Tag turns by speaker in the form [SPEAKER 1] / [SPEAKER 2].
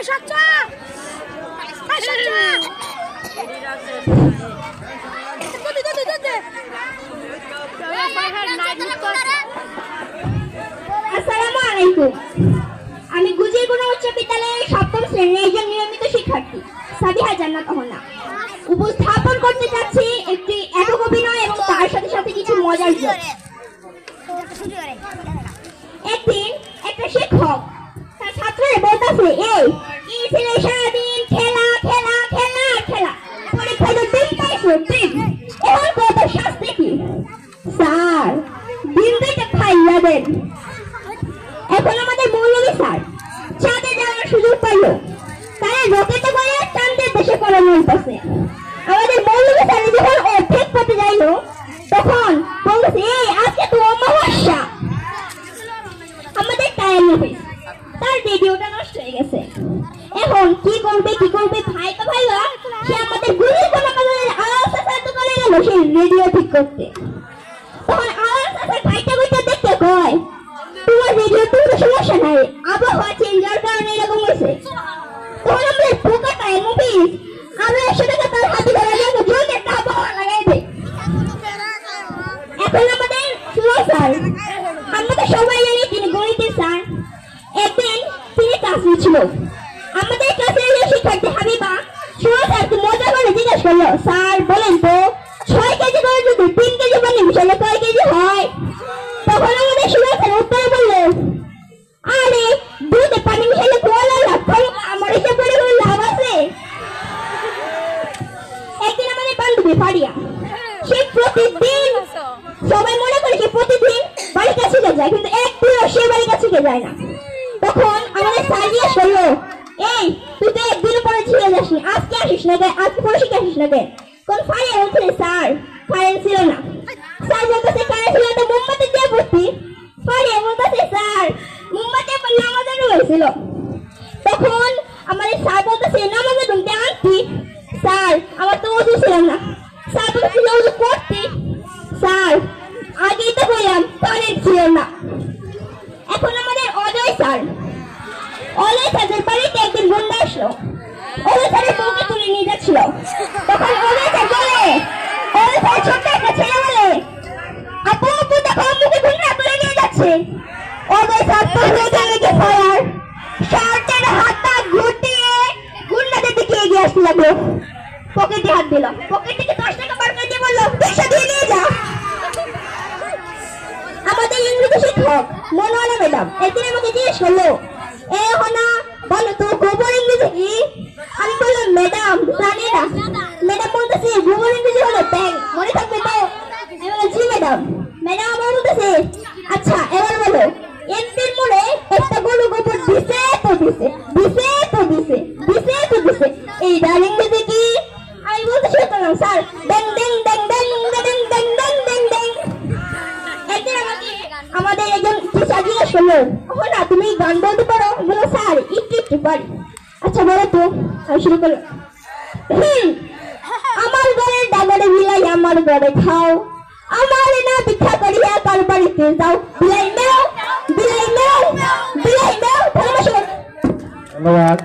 [SPEAKER 1] আসসালামু আলাইকুম। আমি গুজিরগুনা উচ্চ বিদ্যালয়ের সপ্তম শ্রেণীর একজন নিয়মিত শিক্ষার্থী সাবিহা জান্নাত অহনা। উপস্থাপন করতে যাচ্ছি একটি একক অভিনয় এবং তার সাথে সাথে কিছু মজার জোক। একদিন একটা শিক্ষক তার ছাত্রদের বলতেছে, এই ছেলে সারাদিন খেলা খেলা খেলা খেলা, পরীক্ষায় তো ডিম পাইছো ডিম, এখন কত শাস্তি কি? স্যার ডিম দুইটা খাইয়া দেন। এখন আমাদের মৌলভী স্যার চাঁদে যাওয়ার সুযোগ পাইল, তারা রকেটে করে চাঁদের দেশে করানো হইতেছে। আমাদের মৌলভী স্যার যখন অর্ধেক পথে যাইল তখন বলছে, আজকে তো অমাবস্যা। আমাদের টায়ার অফিস তার রেডিওটা নষ্ট হয়ে গেছে। এখন কি করবে ভাই তো ভাইবা সে আমাদের গুলির কোন আওয়াজ সাথে দোকানে গেল সেই রেডিও ঠিক করতে। তখন আওয়াজ সাথে ভাইটা বইটা দেখতে কয়, তোমার রেডিও তো সমস্যা নাই, আবহাওয়া চেঞ্জ হওয়ার কারণে এরকম হয়েছে। তখন আমাদের পোকা টায়ার অফিস আমরা 100 টাকা তার হাতে ধরে নিয়ে জলদি একটা আবহাওয়া লাগাই দেয়। এখন আমাদের সুরজ স্যার, আমরা তো সবাই জানি তিনি গণিতের স্যার। একদিন তিনি ক্লাস নিচ্ছিল, আমাদের ক্লাসের শিক্ষার্থী হাবিবা সুরজ স্যারকে মজা করে জিজ্ঞেস করলো, স্যার বলেন তো 6 কেজি করে যদি 3 কেজি পানি মিশালে কয় কেজি হয়? তখন আমাদের সুরজ স্যার উত্তরে বললো, আরে দুধে পানি মিশালে বলা লাভ, আমার হিসাব করে কোনো লাভ আছে? একদিন আমাদের বান্ধবী ফারিয়া, সে প্রতিদিন, সবাই মনে করে সে প্রতিদিন বাড়ির কাছে যায়, কিন্তু একদিনও সে বাড়ির কাছে যায় না। তখন আমাদের স্যার জিজ্ঞেস করলো, এই তুই তো একদিন পরে ছিঁড়ে যাসনি, আজকে আসিস না কেন, আজকে পরে শিখে আসিস না কেন? কোন ফারিয়া বলছিল, স্যার কারেন্ট ছিল না। স্যার বলতেছে, কারেন্ট ছিল তো মোমবাতি দিয়ে পড়তি। ফারিয়া বলতেছে, স্যার মোমবাতি নামাজের হয়েছিল। তখন আমাদের স্যার বলতেছে, নামাজের রুমতে আনতি? স্যার আমার তো ওযু ছিল না। স্যার বলতেছে, ওযু করতি? স্যার আগেই তো বললাম কারেন্ট ছিল না। এখন আমাদের অজয় স্যারের বাড়িতে একদিন গুন্ডা আসলো, অজয় স্যারের বউকে তুলে নিয়ে যাচ্ছিল। তখন অজয় স্যার ছোট্ট একটা ছেলে বলে, আপু দেখো আম্মুকে গুন্ডা তুলে নিয়ে যাচ্ছে। অজয় স্যার তো লেগে ফায়ার, শার্টের হাতটা গুটিয়ে গুন্ডাদের দিকে এগিয়ে আসতে লাগলো। পকেটে হাত দিল, পকেট থেকে 10 টাকা বার করে দিয়ে বললো, 200 দিয়ে নিয়ে যা। আমাদের ইংরেজি শিক্ষক মনোয়ারা ম্যাডাম একদিন আমাকে জিজ্ঞেস করলো, না বলো তো গোবর ইংরেজি কি? আমি বললাম, ম্যাডাম জানি না। ম্যাডাম বলতেছে, গোবর ইংরেজি হলো ব্যাং, মনে থাকবে তো? আমি বললাম, জি ম্যাডাম। ম্যাডাম আমার বলতেছে, আচ্ছা এবার বলো, এমপির মোড়ে একটা গরু গোবর দিছে তো দিছে, দিছে তো দিছে, দিছে তো দিছে, এইটার ইংরেজি কি? আমি বলতেছি, স্যার ড্যাং ড্যাং ড্যাং ড্যাং ড্যাং ড্যাং ড্যাং ড্যাং ড্যাং। একদিন আমাদের একজন টিচার জিজ্ঞেস করলো, না তুমি গান বলতে পারো? বলো, স্যার একটু পারি। আচ্ছা বলো তো। আমি শুরু করলাম, আমার ঘরের ডাঙরে বিলাই আমার ঘরে খাও, আমার না ভিক্ষা করিয়া কার বাড়িতে যাও, বিলাই মেও বিলাই মেও বিলাই মেও। ধন্যবাদ।